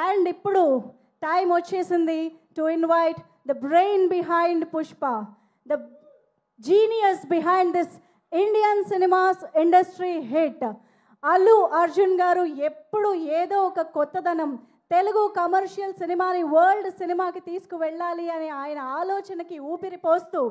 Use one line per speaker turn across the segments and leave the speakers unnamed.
And ఇప్పుడు time వచ్చేసింది to invite the brain behind Pushpa, the genius behind this Indian cinemas industry hit Allu Arjun గారు. ఎప్పుడు ఏదో ఒక కొత్తదనం తెలుగు కమర్షియల్ సినిమాని వరల్డ్ సినిమాకి తీసుకువెళ్ళాలి అని ఆయన ఆలోచనకి ఊపిరి పోస్తూ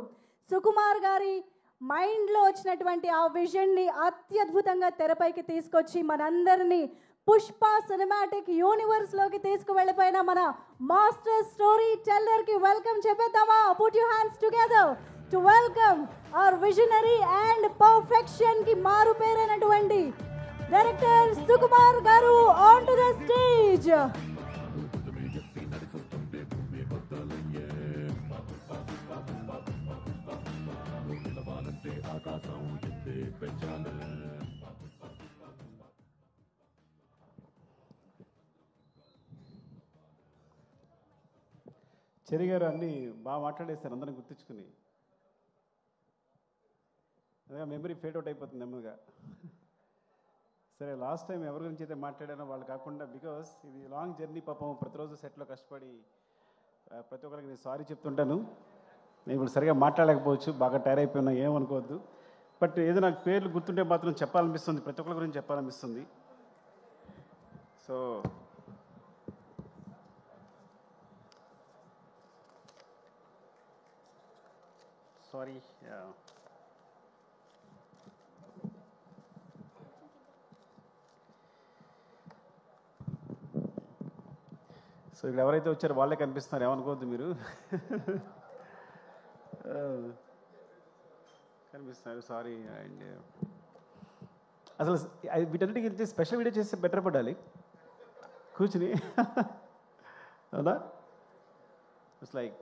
సుకుమార్ గారి మైండ్లో వచ్చినటువంటి ఆ విజన్ని అత్యద్భుతంగా తెరపైకి తీసుకొచ్చి మనందరినీ పుష్ప సినిమాటిక్ యూనివర్స్లోకి తీసుకువెళ్ళిపోయిన మన మాస్టర్ స్టోరీ టెల్లర్కి వెల్కమ్ చెప్పేద్దామా? Put your hands together to welcome our visionary and పర్ఫెక్షన్కి మారు పేరైనటువంటి director Sukumar garu on to the stage.
Cherry garu అన్నీ బాగా మాట్లాడేస్తారు, అందరిని గుర్తించుకుని. అదే మెమరీ ఫేడ్ అవుట్ అయిపోతుంది నెమ్మదిగా. సరే, లాస్ట్ టైం ఎవరి గురించి అయితే మాట్లాడానో వాళ్ళు కాకుండా, బికాస్ ఇది లాంగ్ జర్నీ, పాపం ప్రతిరోజు సెట్లో కష్టపడి ప్రతి ఒక్కరికి నేను సారీ చెప్తుంటాను. నేను ఇప్పుడు సరిగా మాట్లాడలేకపోవచ్చు, బాగా టైర్ అయిపోయినా ఏమనుకోవద్దు. బట్ ఏదో నాకు పేర్లు గుర్తుంటే మాత్రం చెప్పాలనిపిస్తుంది, ప్రతి ఒక్కరి గురించి చెప్పాలనిపిస్తుంది. So sorry. సో ఇక్కడ ఎవరైతే వచ్చారో వాళ్ళే కనిపిస్తున్నారు, ఏమనుకోవద్దు మీరు. కనిపిస్తున్నారు, సారీ. అండ్ అసలు వీటన్నిటికీ స్పెషల్ వీడియో చేస్తే బెటర్ పడాలి కూర్చుని. అవునా? ఇట్స్ లైక్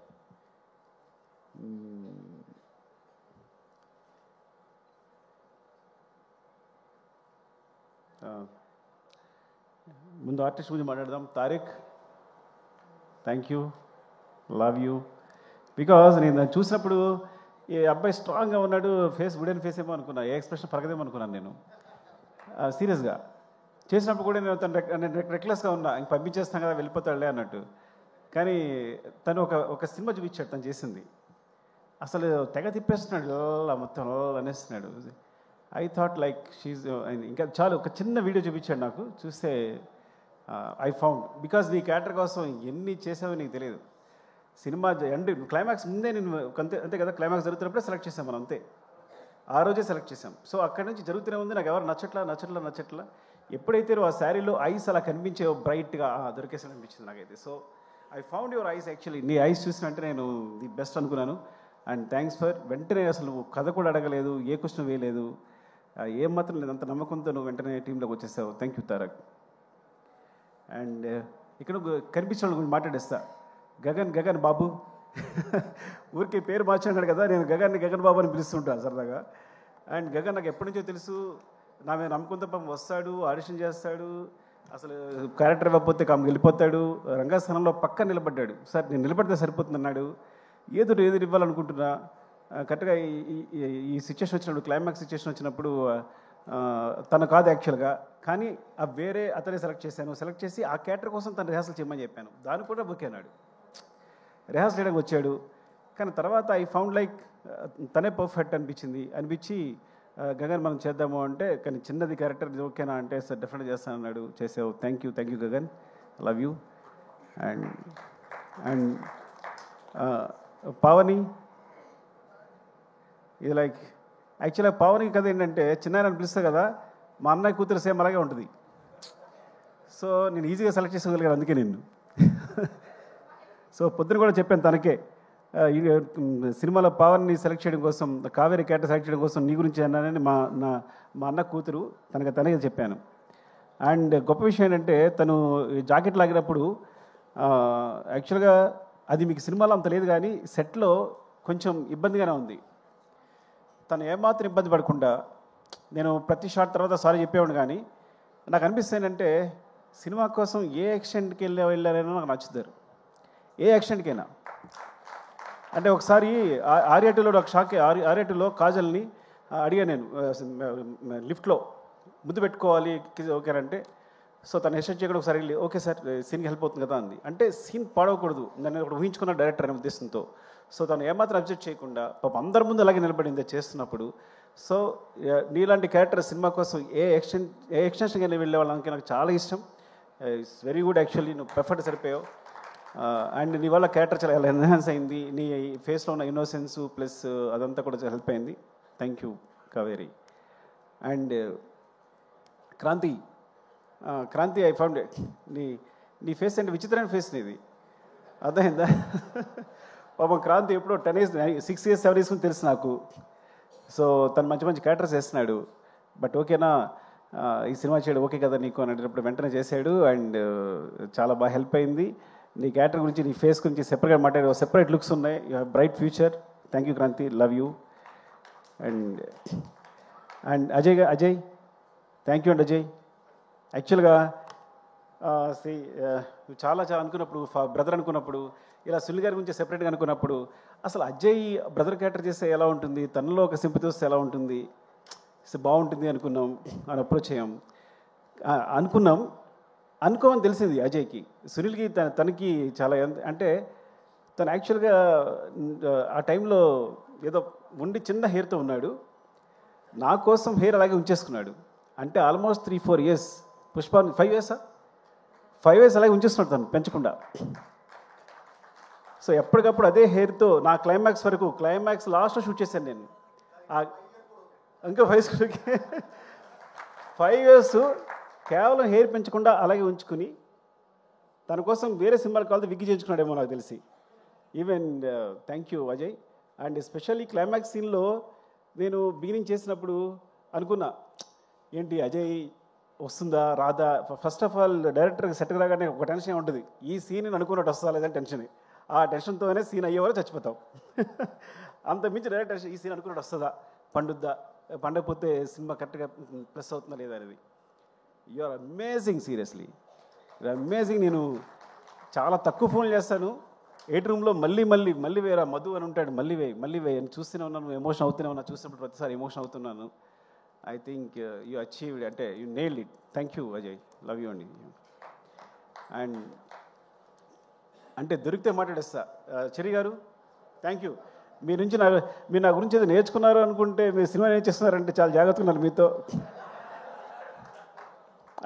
ముందు ఆర్టిస్ట్ గురించి మాట్లాడదాం. Tariq, thank you, love you. Because నేను చూసినప్పుడు ఈ అబ్బాయి స్ట్రాంగ్గా ఉన్నాడు, ఫేస్ వుడెన్ ఫేస్ ఏమో అనుకున్నా, ఏ ఎక్స్ప్రెషన్ పరగదేమో అనుకున్నాను నేను. సీరియస్గా చేసినప్పుడు కూడా నేను తను రెక్లెస్గా ఉన్నా, ఇంక పంపించేస్తాను కదా వెళ్ళిపోతాడులే అన్నట్టు. కానీ తను ఒక సినిమా చూపించాడు తను చేసింది, అసలు తెగ తిప్పేస్తున్నాడు, ఇలా మొత్తం అనేస్తున్నాడు. ఐ థాట్ లైక్ షీజ్, ఇంకా చాలు ఒక చిన్న వీడియో చూపించాడు నాకు, చూస్తే ఐ ఫౌండ్. బికాజ్ నీ క్యారెక్టర్ కోసం ఎన్ని చేసావో నీకు తెలియదు. సినిమా ఎండ్ క్లైమాక్స్ ముందే నేను అంతే కదా, క్లైమాక్స్ జరుగుతున్నప్పుడే సెలెక్ట్ చేసాం మనం, అంతే ఆ రోజే సెలెక్ట్ చేసాం. సో అక్కడి నుంచి జరుగుతూనే ఉంది, నాకు ఎవరు నచ్చట్లా. ఎప్పుడైతే నువ్వు ఆ శారీలో ఐస్ అలా కనిపించే బ్రైట్గా దొరికేసాను అనిపించింది నాకైతే. So I found your eyes. Actually నీ ఐస్ చూసినంటే నేను ది బెస్ట్ అనుకున్నాను. అండ్ థ్యాంక్స్ ఫర్ వెంటనే, అసలు నువ్వు కథ కూడా అడగలేదు, ఏ క్వశ్చన్ వేయలేదు, ఏం మాత్రం లేదు, అంత నమ్మకంతో నువ్వు వెంటనే టీంలోకి వచ్చేసావు. Thank you Tarak. అండ్ ఇక్కడ కనిపించిన గురించి మాట్లాడేస్తా. గగన్ బాబు. ఊరికి పేరు మార్చాడు కదా, నేను గగన్ బాబు అని పిలుస్తుంటాను సరదాగా. అండ్ గగన్ నాకు ఎప్పటి నుంచో తెలుసు, నా మీద నమ్మకంతో పాపం వస్తాడు, ఆడిషన్ చేస్తాడు, అసలు క్యారెక్టర్ ఇవ్వకపోతే వెళ్ళిపోతాడు. రంగస్థానంలో పక్క నిలబడ్డాడు. సార్ నేను నిలబడితే సరిపోతుంది అన్నాడు. ఏదో ఇవ్వాలనుకుంటున్నా. కరెక్ట్గా ఈ సిచ్యువేషన్ వచ్చినప్పుడు, క్లైమాక్స్ సిచ్యువేషన్ వచ్చినప్పుడు తను కాదు యాక్చువల్గా, కానీ వేరే అతనే సెలెక్ట్ చేసి ఆ క్యారెక్టర్ కోసం తను రిహార్సల్ చేయమని చెప్పాను. దాన్ని కూడా బుక్ అన్నాడు, రిహార్సల్ చేయడానికి వచ్చాడు. కానీ తర్వాత ఐ ఫౌండ్ లైక్ తనే పర్ఫెక్ట్ అనిపించి గగన్ మనం చేద్దాము అంటే, కానీ చిన్నది క్యారెక్టర్ ఇది ఓకేనా అంటే, సార్ డెఫినెట్గా చేస్తాను అన్నాడు. చేసావు. Thank you Gagan, love you. And Pavani, ఇది లైక్ యాక్చువల్గా పావని కథ ఏంటంటే, చిన్నాయన పిలుస్తా కదా, మా అన్నయ్య కూతురు సేమ్ అలాగే ఉంటుంది. సో నేను ఈజీగా సెలెక్ట్ చేసుకోగలిగాను అందుకే నిన్ను. సో పొద్దున కూడా చెప్పాను తనకే, సినిమాలో పవన్ని సెలెక్ట్ చేయడం కోసం, కావేరి క్యారెక్టర్ సెలెక్ట్ చేయడం కోసం నీ గురించి అన్నానని మా అన్న కూతురు తనకే చెప్పాను. అండ్ గొప్ప విషయం ఏంటంటే, తను జాకెట్ లాగినప్పుడు యాక్చువల్గా అది మీకు సినిమాలో అంత లేదు, కానీ సెట్లో కొంచెం ఇబ్బందిగానే ఉంది. తను ఏమాత్రం ఇబ్బంది పడకుండా, నేను ప్రతి షాట్ తర్వాత సారీ చెప్పేవాడు, కానీ నాకు అనిపిస్తుంది ఏంటంటే, సినిమా కోసం ఏ ఎక్స్టెంట్కి వెళ్ళారైనా నాకు నచ్చుతారు, ఏ ఎక్స్టెంట్కైనా. అంటే ఒకసారి ఆర్యాటూలో ఒక షాక్, ఆర్యాటూలో కాజల్ని అడిగా నేను లిఫ్ట్లో ముద్దు పెట్టుకోవాలి ఓకేనంటే, సో తను హెసిటేట్ చేయకుండా ఒకసారి వెళ్ళి ఓకే సార్ సీన్కి హెల్ప్ అవుతుంది కదా అంది. అంటే సీన్ పాడవకూడదు నన్ను ఒకటి ఊహించుకున్న డైరెక్టర్ అనే ఉద్దేశంతో. సో తను ఏమాత్రం అబ్జెక్ట్ చేయకుండా పాపం అందరి ముందు అలాగే నిలబడింది చేస్తున్నప్పుడు. సో నీలాంటి క్యారెక్టర్ సినిమా కోసం ఏ ఎక్స్టెన్షన్కి వెళ్ళే వాళ్ళకి నాకు చాలా ఇష్టం. ఇట్స్ వెరీ గుడ్ యాక్చువల్లీ, నువ్వు పర్ఫెక్ట్ సరిపోయావు. అండ్ నీ వల్ల క్యారెక్టర్ చాలా ఎన్హాన్స్ అయింది, నీ ఫేస్లో ఉన్న ఇన్నోసెన్స్ ప్లస్ అదంతా కూడా హెల్ప్ అయింది. Thank you Kaveri. And Kranthi I found నీ ఫేస్ అంటే విచిత్రమైన ఫేస్ నీది, అర్థమైందా? పాపం క్రాంతి ఎప్పుడో 10 years 6 years 7 years తెలుసు నాకు. సో తను మంచి మంచి క్యారెక్టర్స్ వేస్తున్నాడు. బట్ ఓకేనా ఈ సినిమా చేయడం ఓకే కదా నీకు అని అడిగినప్పుడు వెంటనే చేశాడు. అండ్ చాలా బాగా హెల్ప్ అయింది. నీ క్యారెక్టర్ గురించి నీ ఫేస్ గురించి సెపరేట్గా మాట్లాడే సెపరేట్ లుక్స్ ఉన్నాయి. You have bright future. Thank you Kranthi, love you. And Ajay thank you అండి. అజయ్ యాక్చువల్గా చాలా అనుకున్నప్పుడు బ్రదర్ అనుకున్నప్పుడు ఇలా సునీల్ గారి గురించి సెపరేట్గా అనుకున్నప్పుడు అసలు అజయ్ బ్రదర్ క్యారెక్టర్ చేస్తే ఎలా ఉంటుంది, తనలో ఒక సింపతి వస్తే ఎలా ఉంటుంది, బాగుంటుంది అనుకున్నాం అని అప్రోచ్ అయ్యాం. అనుకోమని తెలిసింది అజయ్కి. సునీల్కి తనకి చాలా అంటే తను యాక్చువల్గా ఆ టైంలో ఏదో ఉండి చిన్న హెయిర్తో ఉన్నాడు. నా కోసం హెయిర్ అలాగే ఉంచేసుకున్నాడు. అంటే ఆల్మోస్ట్ 3-4 years పుష్ప 5 years అలాగే ఉంచేస్తున్నాడు తను పెంచకుండా. సో ఎప్పటికప్పుడు అదే హెయిర్తో నా క్లైమాక్స్ లాస్ట్లో షూట్ చేశాను నేను. ఇంకా 5 years కేవలం హెయిర్ పెంచకుండా అలాగే ఉంచుకుని తన కోసం వేరే సినిమాలు కావాలి విగ్గి చేయించుకున్నాడేమో నాకు తెలిసి. Even thank you Ajay. And especially climax సీన్లో నేను బిగినింగ్ చేసినప్పుడు అనుకున్నా ఏంటి అజయ్ వస్తుందా రాదా. ఫస్ట్ ఆఫ్ ఆల్ డైరెక్టర్కి సెట్ రాగానే ఒక టెన్షన్ ఉంటుంది, ఈ సీన్ అనుకున్నట్టు వస్తుందా లేదని టెన్షన్. ఆ టెన్షన్తోనే సీన్ అయ్యేవారు చచ్చిపోతాం. అంత మించి డైరెక్టర్ ఈ సీన్ అనుకున్నట్టు వస్తుందా, పండకపోతే సినిమా కరెక్ట్గా ప్లస్ అవుతుందా లేదా అనేది. You are amazing, seriously you are amazing. నేను చాలా తక్కువ ఫోన్లు చేస్తాను 8 రూమ్లో మళ్ళీ వేరా మధు అని ఉంటాడు, మళ్ళీ వేయి అని చూస్తూనే ఉన్నాను, ఎమోషన్ అవుతూనే ఉన్నా. చూసినప్పుడు ప్రతిసారి ఎమోషన్ అవుతున్నాను. ఐ థింక్ యూ అచీవ్డ్, అంటే you nailed it. Thank you Ajay, love you అండి. అండ్ అంటే దొరికితే మాట్లాడేస్తా. చెరి గారు థ్యాంక్ యూ. మీరు నా గురించి ఏదో నేర్చుకున్నారు అనుకుంటే మీరు సినిమా నేర్చేస్తున్నారంటే చాలా జాగ్రత్తగా ఉన్నారు మీతో.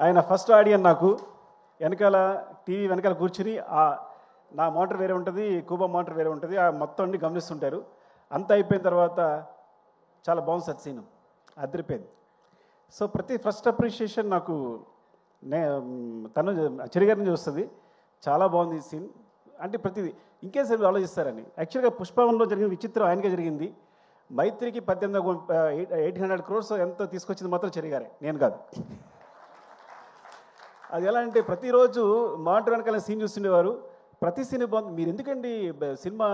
ఆయన ఫస్ట్ ఆడియన్ నాకు వెనకాల టీవీ వెనకాల కూర్చుని నా మోటార్ వేరే ఉంటుంది, కూబా మోటార్ వేరే ఉంటుంది, ఆ మొత్తం అన్ని గమనిస్తుంటారు. అంతా అయిపోయిన తర్వాత చాలా బాగుంది సార్ సీను, అదిరిపోయింది. సో ఫస్ట్ అప్రిషియేషన్ నాకు తను చెరి గారి నుంచి వస్తుంది. చాలా బాగుంది ఈ సీన్ అంటే ప్రతిదీ ఇంకేసారి ఆలోచిస్తారని. యాక్చువల్గా పుష్పవనంలో జరిగిన విచిత్రం ఆయనకే జరిగింది. మైత్రికి 800 crores ఎంతో తీసుకొచ్చింది మాత్రం చెరి గారే, నేను కాదు. అది ఎలా అంటే ప్రతిరోజు మానిటర్ వెనకాల సీన్ చూస్తుండేవారు. ప్రతి సీన్ బాగుంది, మీరు ఎందుకండి సినిమా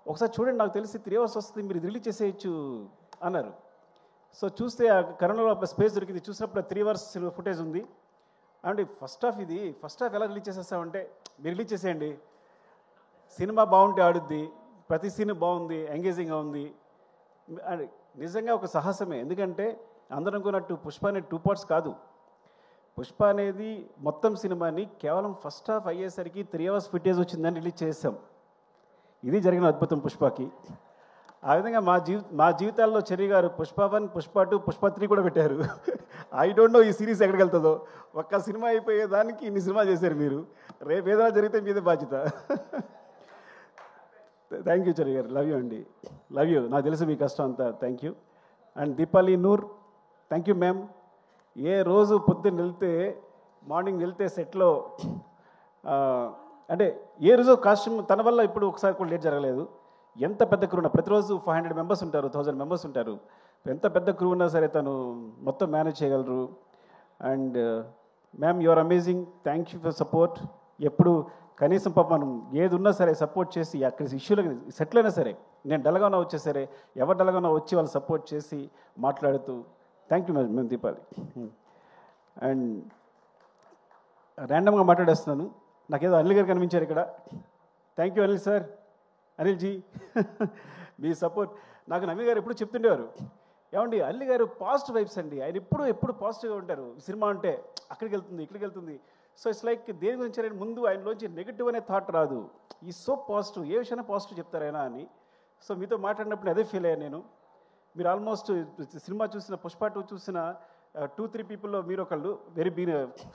ఒకసారి చూడండి, నాకు తెలిసి 3 hours వస్తుంది, మీరు రిలీజ్ చేసేయచ్చు అన్నారు. సో చూస్తే ఆ కరోనాలో స్పేస్ దొరికింది. చూసినప్పుడు 3 hours ఫుటేజ్ ఉంది. అంటే ఫస్ట్ హాఫ్ ఎలా రిలీజ్ చేసేస్తామంటే మీరు రిలీజ్ చేసేయండి, సినిమా బాగుంటే ఆడుద్ది, ప్రతి సీన్ బాగుంది, ఎంగేజింగ్గా ఉంది. అది నిజంగా ఒక సాహసమే. ఎందుకంటే అందరం అనుకున్నట్టు పుష్ప అనేది 2 parts కాదు. పుష్ప అనేది మొత్తం సినిమాని కేవలం ఫస్ట్ హాఫ్ అయ్యేసరికి 3 hours ఫుటేజ్ వచ్చిందని రిలీజ్ చేసాం. ఇది జరిగిన అద్భుతం పుష్పకి. ఆ విధంగా మా జీవితాల్లో చెరి గారు పుష్ప 1, పుష్ప 2, పుష్ప 3 కూడా పెట్టారు. ఐ డోంట్ నో ఈ సిరీస్ ఎక్కడికి వెళ్తుందో. ఒక్క సినిమా అయిపోయేదానికి ఇన్ని సినిమా చేశారు మీరు. రేపు ఏదైనా జరిగితే మీదే బాధ్యత. Thank you Cherry garu, love you అండి, లవ్ యూ. నాకు తెలుసు మీ కష్టం అంతా. Thank you. And Deepali Noor thank you ma'am. ఏ రోజు పొద్దున్న మార్నింగ్ వెళ్తే సెట్లో అంటే ఏ రోజు కాస్ట్యూమ్ తన వల్ల ఇప్పుడు ఒకసారి కూడా లేట్ జరగలేదు. ఎంత పెద్ద క్రూ ఉన్నా ప్రతిరోజు 500 members ఉంటారు, 1000 members ఉంటారు. ఎంత పెద్ద క్రూ ఉన్నా సరే తను మొత్తం మేనేజ్ చేయగలరు. And ma'am you are amazing, thank you for support. ఎప్పుడు కనీసం పాప మనం ఏది ఉన్నా సరే సపోర్ట్ చేసి అక్కడ ఇష్యూలకు సెటిల్ అయినా సరే, నేను డల్గా ఉన్నా వచ్చే సరే, ఎవరు డల్గా ఉన్నా వచ్చి వాళ్ళు సపోర్ట్ చేసి మాట్లాడుతూ థ్యాంక్ యూ మేము దీపాలి. అండ్ ర్యాండమ్గా మాట్లాడేస్తున్నాను, నాకేదో అనిల్ గారు కనిపించారు ఇక్కడ. Thank you Anil sir, Anil ji. మీ సపోర్ట్ నాకు నవీన్ గారు ఎప్పుడు చెప్తుండేవారు, ఏమండి అల్లి గారు పాజిటివ్ వైబ్స్ అండి, ఆయన ఎప్పుడు పాజిటివ్గా ఉంటారు. సినిమా అంటే అక్కడికి వెళ్తుంది ఇక్కడికి వెళ్తుంది. సో ఇట్స్ లైక్ దేని గురించి ఆయన ముందు ఆయనలోంచి నెగిటివ్ అనే థాట్ రాదు. ఈ సో పాజిటివ్, ఏ విషయాన్ని పాజిటివ్ చెప్తారు ఆయన అని. సో మీతో మాట్లాడినప్పుడు అదే ఫీల్ అయ్యాను నేను. మీరు ఆల్మోస్ట్ సినిమా చూసిన పుష్ప 2 చూసిన 2-3 పీపుల్లో మీరు ఒకళ్ళు వెరీ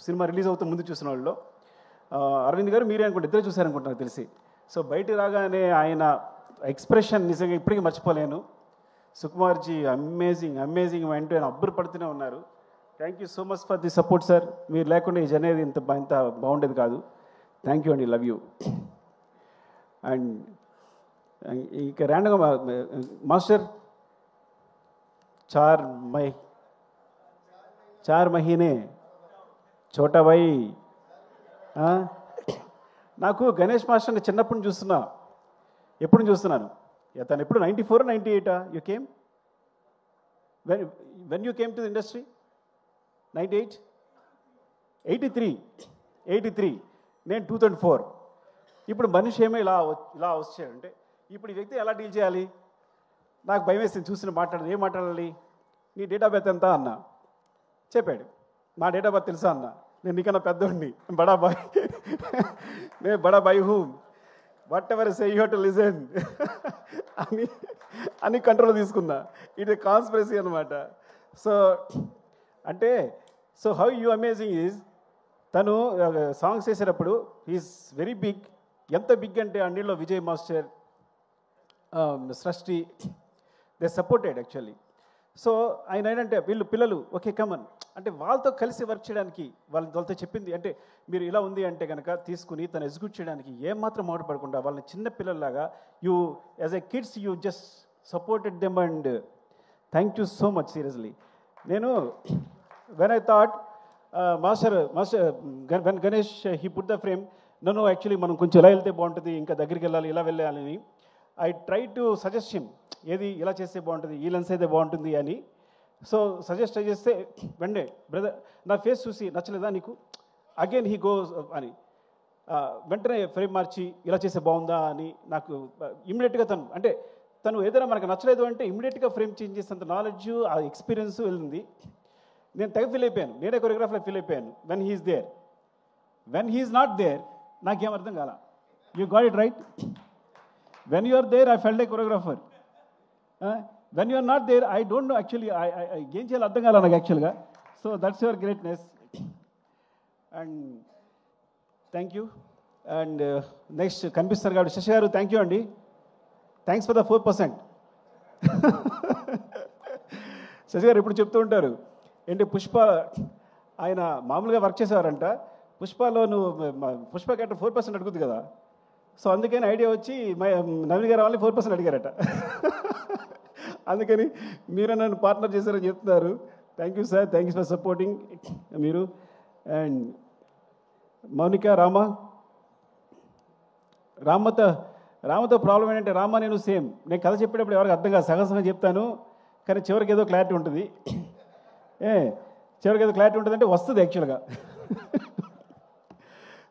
సినిమా రిలీజ్ అవుతూ ముందు చూసిన వాళ్ళు. అరవింద్ గారు మీరే అనుకుంటే ఇద్దరే చూశారనుకుంటున్నారు తెలిసి. సో బయట రాగానే ఆయన ఎక్స్ప్రెషన్ నిజంగా ఇప్పటికీ మర్చిపోలేను. సుకుమార్జీ అమేజింగ్ అంటూ ఆయన అబ్బురు పడుతూనే ఉన్నారు. Thank you so much for the support sir. మీరు లేకుండా ఈ జర్నీ ఇంత బాగుండేది కాదు. థ్యాంక్ యూ అండి, లవ్ యూ. అండ్ ఇక ర్యాండమ్గా మాస్టర్ చార్ మహీనే చోటా భాయ్. నాకు గణేష్ మాస్టర్ని చిన్నప్పుడు చూస్తున్నాను. తను ఎప్పుడు 94 98 you came when you came to the industry 98 83 నేను 2004. ఇప్పుడు మనిషి ఏమో ఇలా వచ్చాడంటే ఇప్పుడు ఈ వ్యక్తి ఎలా డీల్ చేయాలి? నాకు భయం వేసింది చూసిన ఏం మాట్లాడాలి? నీ డేట్ ఆఫ్ బర్త్ ఎంత అన్నా. చెప్పాడు. నా డేట్ ఆఫ్ బర్త్ తెలుసా అన్న. నేను నీకన్నా పెద్దోడిని, నేను బడా bye who, what ever say you have to listen అని కంట్రోల్ తీసుకున్నా. ఇది కాన్స్పిరసీ అనమాట. సో అంటే హౌ యూ అమేజింగ్ ఈజ్, తను సాంగ్స్ చేసేటప్పుడు ఈజ్ వెరీ బిగ్. ఎంత బిగ్ అంటే అన్నిలో విజయ్ మాస్టర్, సృష్టి, దే సపోర్టెడ్ యాక్చువల్లీ. సో ఆయన ఏంటంటే వీళ్ళు పిల్లలు ఓకే కమన్ అంటే వాళ్ళతో కలిసి వర్క్ చేయడానికి వాళ్ళతో చెప్పింది అంటే మీరు ఇలా ఉంది అంటే కనుక తీసుకుని తను ఎగ్జిక్యూట్ చేయడానికి ఏమాత్రం మాట్లాడకుండా వాళ్ళని చిన్న పిల్లల్లాగా you as a kids you just supported them. And thank you so much seriously. నేను when I thought master when Ganesh he put the frame, నన్ను యాక్చువల్లీ మనం కొంచెం ఇలా వెళ్తే బాగుంటుంది, ఇంకా దగ్గరికి వెళ్ళాలి, ఇలా వెళ్ళాలని I try to suggest him. ఏది ఇలా చేస్తే బాగుంటుంది, ఈ లెన్స్ అయితే బాగుంటుంది అని. సో సజెస్ట్ చేస్తే వెండే బ్రదర్ నా ఫేస్ చూసి నచ్చలేదా నీకు, అగైన్ హీ గోస్ అని వెంటనే ఫ్రేమ్ మార్చి ఇలా చేస్తే బాగుందా అని నాకు ఇమ్మీడియట్గా తను ఏదైనా మనకు నచ్చలేదు అంటే ఇమ్మీడియట్గా ఫ్రేమ్ చేంజ్ చేసేంత నాలెడ్జ్, ఆ ఎక్స్పీరియన్స్ వెళ్ళింది. నేను తెగ ఫీల్ అయిపోయాను, నేనే కొరియోగ్రాఫర్లో ఫీల్ అయిపోయాను. When he's there, when he's not there నాకేం అర్థం కాల. You got it right. When you are there I felt a choreographer. When you are not there I don't know actually ఏం చేయాలో అర్థం కాల నాకు యాక్చువల్గా. So that's your greatness. And thank you. And next కనిపిస్తారు కాబట్టి శశి గారు థ్యాంక్ యూ అండి. Thanks for the 4%. Shashi గారు ఎప్పుడు చెప్తూ ఉంటారు ఏంటి పుష్ప ఆయన మామూలుగా వర్క్ చేసేవారంట, పుష్పలో పుష్ప క్యారెక్టర్ 4% అడుగుతుంది కదా. సో అందుకని ఐడియా వచ్చి నవీన్ గారు వాళ్ళని 4% అడిగారట. అందుకని మీరు నన్ను పార్ట్నర్ చేశారని చెప్తున్నారు. Thank you sir, thank you for supporting మీరు. అండ్ మౌనిక రామతో ప్రాబ్లం ఏంటంటే నేను సేమ్, నేను కథ చెప్పేటప్పుడు ఎవరికి అర్థం కాదు, సగసంగా చెప్తాను కానీ చివరికి ఏదో క్లారిటీ ఉంటుంది. చివరికి ఏదో క్లారిటీ ఉంటుంది అంటే వస్తుంది యాక్చువల్గా.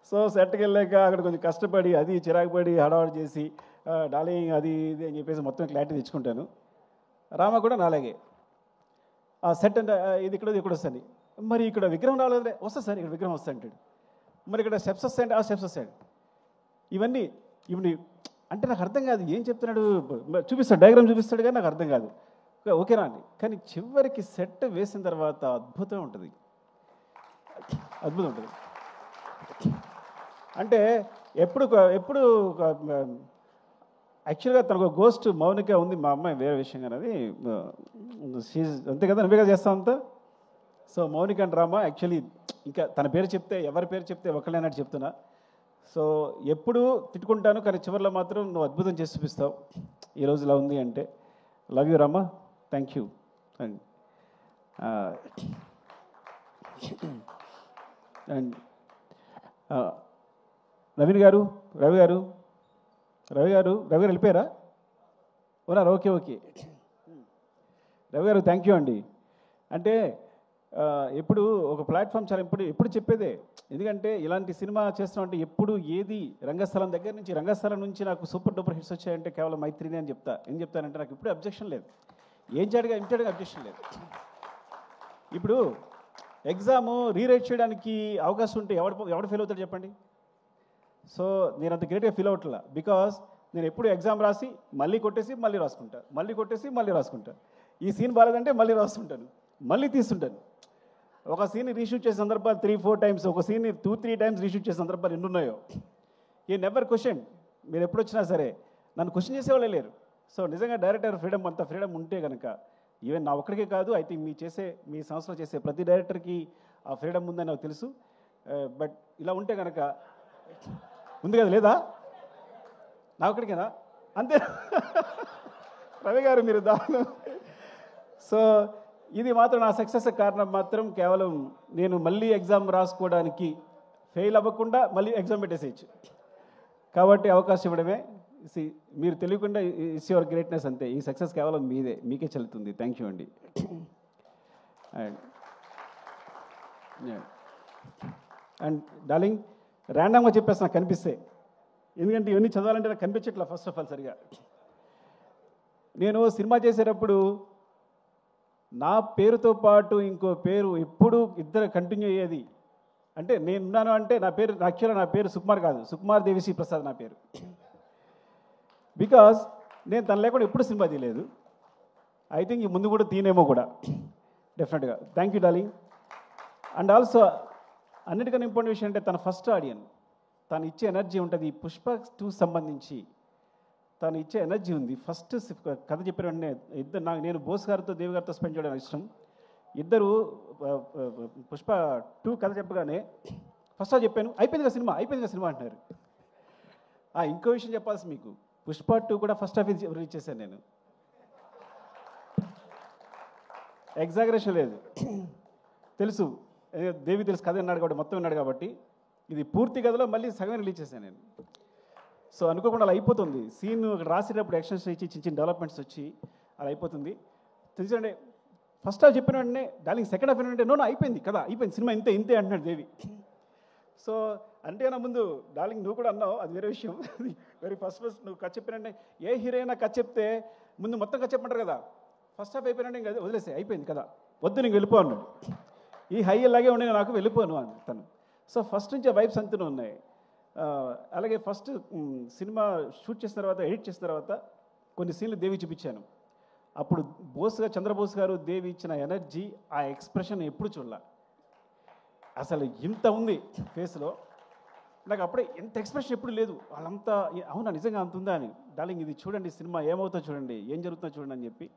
సో సెట్కి వెళ్ళాక అక్కడ కొంచెం కష్టపడి అది చిరాకు పడి హడావడి చేసి డార్లింగ్ అది ఇది అని చెప్పేసి మొత్తం క్లారిటీ తెచ్చుకుంటాను. రామ కూడా నాలాగే ఆ సెట్ అంటే ఇది ఇక్కడ వస్తుంది, మరి ఇక్కడ విగ్రహం రాలేదే, వస్తుంది సార్ ఇక్కడ విగ్రహం వస్తా అంటాడు, మరి ఇక్కడ స్టెప్స్ వస్తాయంటే ఆ స్టెప్స్ వస్తాడు. ఇవన్నీ అంటే నాకు అర్థం కాదు ఏం చెప్తున్నాడు, చూపిస్తాడు డయాగ్రామ్ చూపిస్తాడు కానీ నాకు అర్థం కాదు. ఓకేనా అండి, కానీ చివరికి సెట్ వేసిన తర్వాత అద్భుతం ఉంటుంది. అంటే ఎప్పుడు యాక్చువల్గా తనకు గోస్ట్ మౌనిక ఉంది, మా అమ్మాయి వేరే విషయం కానీ అది అంతే కదా, నువ్వే కదా చేస్తావు అంతా. So Mounika and Rama actually ఇంకా తన పేరు చెప్తే ఎవరి పేరు చెప్తే ఒకళ్ళేనట్టు చెప్తున్నా. సో ఎప్పుడు తిట్టుకుంటాను కానీ చివరిలో మాత్రం నువ్వు అద్భుతం చేసి చూపిస్తావు ఈరోజు ఇలా ఉంది అంటే. Love you Rama, thank you. And and Naveen గారు, రవి గారు వెళ్ళిపోయారా? ఉన్నారు, ఓకే. రవి గారు థ్యాంక్ యూ అండి. అంటే ఎప్పుడు ఒక ప్లాట్ఫామ్ చాలా ఎప్పుడు చెప్పేదే, ఎందుకంటే ఇలాంటి సినిమా చేస్తామంటే ఎప్పుడు ఏది రంగస్థలం నుంచి నాకు సూపర్ డూపర్ హిట్స్ వచ్చాయంటే కేవలం మైత్రిని అని చెప్తా. ఏం చెప్తానంటే నాకు ఇప్పుడు అబ్జెక్షన్ లేదు, ఏం చేయడానికి ఇమిటేట్గా అబ్జెక్షన్ లేదు. ఇప్పుడు ఎగ్జాము రీరైట్ చేయడానికి అవకాశం ఉంటే ఎవడు ఫెయిల్ అవుతాడు చెప్పండి. సో నేను అంత గ్రేట్గా ఫీల్ అవ్వట్లా, బికాస్ నేను ఎప్పుడు ఎగ్జామ్ రాసి మళ్ళీ కొట్టేసి మళ్ళీ రాసుకుంటా, మళ్ళీ కొట్టేసి మళ్ళీ రాసుకుంటా. ఈ సీన్ బాగాలేదంటే మళ్ళీ రాస్తుంటాను, మళ్ళీ తీస్తుంటాను. ఒక సీన్ రీషూట్ చేసే సందర్భాలు 3-4 టైమ్స్, ఒక సీన్ 2-3 టైమ్స్ రీషూట్ చేసే సందర్భాలు ఎన్ని ఉన్నాయో. ఈ నెవర్ క్వశ్చన్. మీరు ఎప్పుడు వచ్చినా సరే నన్ను క్వశ్చన్ చేసేవాళ్ళే లేరు. సో నిజంగా డైరెక్టర్ ఫ్రీడమ్, అంత ఫ్రీడమ్ ఉంటే కనుక ఈవెన్ నా ఒక్కడికే కాదు, ఐ థింక్ మీ సంస్థలో చేసే ప్రతి డైరెక్టర్కి ఆ ఫ్రీడమ్ ఉందని నాకు తెలుసు. బట్ ఇలా ఉంటే కనుక ఉంది కదా, లేదా నా ఒక్కడికేనా? అంతే రవి గారు మీరు దాని. సో ఇది మాత్రం నా సక్సెస్ కారణం మాత్రం కేవలం నేను మళ్ళీ ఎగ్జామ్ రాసుకోవడానికి ఫెయిల్ అవ్వకుండా మళ్ళీ ఎగ్జామ్ పెట్టేసేయచ్చు కాబట్టి అవకాశం ఇవ్వడమే. మీరు తెలియకుండా ఇట్స్ యువర్ గ్రేట్నెస్ అంతే. ఈ సక్సెస్ కేవలం మీదే, మీకే చెల్లుతుంది. థ్యాంక్ యూ అండి. అండ్ డార్లింగ్, ర్యాండమ్గా చెప్పేసి నాకు కనిపిస్తే, ఎందుకంటే ఇవన్నీ చదవాలంటే నాకు కనిపించట్లా ఫస్ట్ ఆఫ్ ఆల్ సరిగా. నేను సినిమా చేసేటప్పుడు నా పేరుతో పాటు ఇంకో పేరు ఎప్పుడు ఇద్దరు కంటిన్యూ అయ్యేది. అంటే నేనున్నాను అంటే నా పేరు, యాక్చువల్గా నా పేరు సుకుమార్ కాదు, సుకుమార్ దేవిశ్రీ ప్రసాద్ నా పేరు. బికాజ్ నేను తను లేకుండా ఎప్పుడు సినిమా తీయలేదు. ఐ థింక్ ఈ ముందు కూడా తీనేమో కూడా డెఫినెట్గా. Thank you darling. And also అన్నిటికన్నా ఇంపార్టెంట్ విషయం అంటే తన ఫస్ట్ ఆడియన్, తను ఇచ్చే ఎనర్జీ ఉంటుంది. పుష్ప 2 సంబంధించి తను ఇచ్చే ఎనర్జీ ఉంది. ఫస్ట్ కథ చెప్పిన వెంటనే నేను బోస్ గారితో, దేవి గారితో స్పెండ్ చేయడం ఇష్టం. ఇద్దరు పుష్ప 2 కథ చెప్పగానే ఫస్ట్ చెప్పాను, అయిపోయిందిగా సినిమా అంటున్నారు. ఇంకో విషయం చెప్పాల్సి మీకు, పుష్ప 2 కూడా ఫస్ట్ హాఫ్ రిలీజ్ చేశాను నేను. ఎగ్జాగరేషన్ లేదు, తెలుసు దేవి తెలుసు, కథ విన్నాడు కాబట్టి, మొత్తం విన్నాడు కాబట్టి. ఇది పూర్తి కథలో మళ్ళీ సగం రిలీజ్ చేశాను నేను. సో అనుకోకుండా అలా అయిపోతుంది. సీన్ రాసేటప్పుడు ఎక్షన్స్ ఇచ్చి చిన్న చిన్న డెవలప్మెంట్స్ వచ్చి అలా అయిపోతుంది. తెలుసండి, ఫస్ట్ హాఫ్ చెప్పిన వెంటనే డార్లింగ్ సెకండ్ హాఫ్ ఏంటంటే నో అయిపోయింది కదా, అయిపోయింది సినిమా, ఇంతే అంటున్నాడు దేవి. సో అంటే నా ముందు డార్లింగ్ నువ్వు కూడా అన్నావు, అది వేరే విషయం. వెరీ ఫస్ట్ నువ్వు కథ చెప్పినంటే, ఏ హీరోయినా కథ చెప్తే ముందు మొత్తం కథ చెప్పమంటారు కదా, ఫస్ట్ హాఫ్ అయిపోయినంటే ఇంకా వదిలేసే, అయిపోయింది కదా, వద్దు నీకు వెళ్ళిపో అన్నాడు. ఈ హై అలాగే ఉండే నాకు వెళ్ళిపోను అని తను. సో ఫస్ట్ నుంచి ఆ వైబ్స్ అంతనే ఉన్నాయి. అలాగే ఫస్ట్ సినిమా షూట్ చేసిన తర్వాత, ఎడిట్ చేసిన తర్వాత కొన్ని సీన్లు దేవి చూపించాను. అప్పుడు చంద్రబోస్ గారు దేవి ఇచ్చిన ఎనర్జీ, ఆ ఎక్స్ప్రెషన్ ఎప్పుడు చూడాల, అసలు ఇంత ఉంది ఫేస్లో. నాకు అప్పుడే ఎంత ఎక్స్ప్రెషన్ ఎప్పుడు లేదు. వాళ్ళంతా అవునా నిజంగా అంత ఉందా అని. డార్లింగ్ ఇది చూడండి, సినిమా ఏమవుతుందో చూడండి, ఏం జరుగుతుందో చూడండి అని చెప్పి.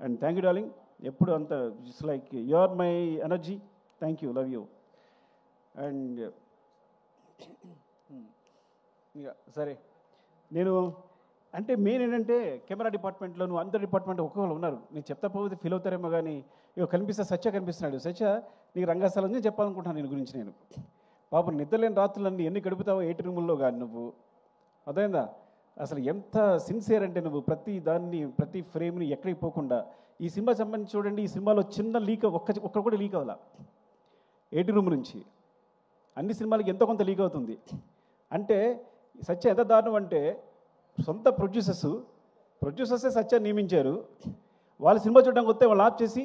అండ్ థ్యాంక్ యూ డార్లింగ్, ఎప్పుడు అంత it's like you are my energy. Thank you, love you. And ఇక సరే, నేను అంటే మెయిన్ ఏంటంటే కెమెరా డిపార్ట్మెంట్లో నువ్వు అందరి డిపార్ట్మెంట్ ఒక్కొక్కరు ఉన్నారు. నేను చెప్తా పోతే ఫీల్ అవుతారేమో కానీ ఇక సత్య కనిపిస్తున్నాడు. సత్య నీకు రంగస్థలం నేను చెప్పాలనుకుంటున్నాను నేను గురించి. నేను పాపం నిద్రలేని రాత్రులన్నీ ఎన్ని గడుపుతావో 8 రూముల్లో కానీ నువ్వు, అర్థమైందా? అసలు ఎంత సిన్సియర్ అంటే నువ్వు ప్రతి దాన్ని, ప్రతి ఫ్రేమ్ని ఎక్కడికి పోకుండా. ఈ సినిమా సంబంధించి చూడండి, ఈ సినిమాలో చిన్న లీక్ ఒక్కరు కూడా లీక్ అవ్వాల. 80 రూమ్ నుంచి అన్ని సినిమాలకి ఎంతో కొంత లీక్ అవుతుంది. అంటే సత్య ఎంత దారుణం అంటే, సొంత ప్రొడ్యూసర్సే సత్య నియమించారు. వాళ్ళ సినిమా చూడడానికి వస్తే వాళ్ళు ఆఫ్ చేసి,